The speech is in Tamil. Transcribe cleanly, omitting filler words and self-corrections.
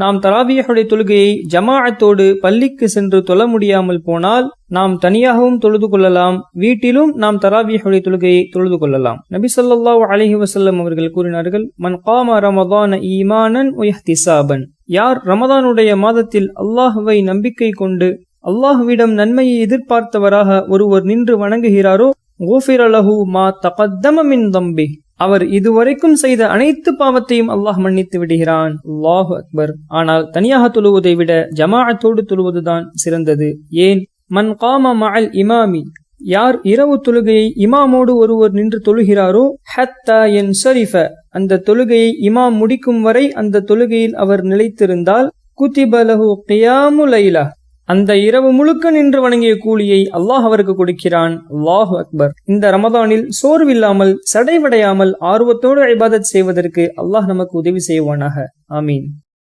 நாம் தராவியுடைய தொழுகையை ஜமாஅத்தோடு பள்ளிக்கு சென்று தொழ முடியாமல் போனால் நாம் தனியாகவும் தொழுது கொள்ளலாம், வீட்டிலும் நாம் தராவியுடைய தொழுகையை தொழுது கொள்ளலாம். நபி ஸல்லல்லாஹு அலைஹி வஸல்லம் அவர்கள் கூறினார்கள், மன் காம ரமதான ஈமானன் வ இஹ்திசாபன், யார் ரமதானுடைய மாதத்தில் அல்லாஹ்வை நம்பிக்கை கொண்டு அல்லாஹ்விடம் நன்மையை எதிர்பார்த்தவராக ஒருவர் நின்று வணங்குகிறாரோ, குஃபிர லஹு மா தகத்தம மின் தம்பி, அவர் இதுவரைக்கும் செய்த அனைத்து பாவத்தையும் அல்லாஹ் மன்னித்து விடுகிறான். அல்லாஹு அக்பர். ஆனால் தனியாக தொழுவதை விட ஜமாஅத்தோடு தொழுவதுதான் சிறந்தது. ஏன்? மன் காம மஅல் இமாமி, யார் இரவு தொழுகையை இமாமோடு ஒருவர் நின்று தொழுகிறாரோ, ஹத்தா யன்ஸரிஃப, அந்த தொழுகையை இமாம் முடிக்கும் வரை அந்த தொழுகையில் அவர் நிலைத்திருந்தால், குதிப லஹு கியாமு லைலா, அந்த இரவு முழுக்க நின்று வணங்கிய கூலியை அல்லாஹ் அவருக்கு கொடுக்கிறான். அல்லாஹு அக்பர். இந்த ரமதானில் சோர்வில்லாமல் சடைவடையாமல் ஆர்வத்தோடு இபாதத் செய்வதற்கு அல்லாஹ் நமக்கு உதவி செய்வானாக. ஆமீன்.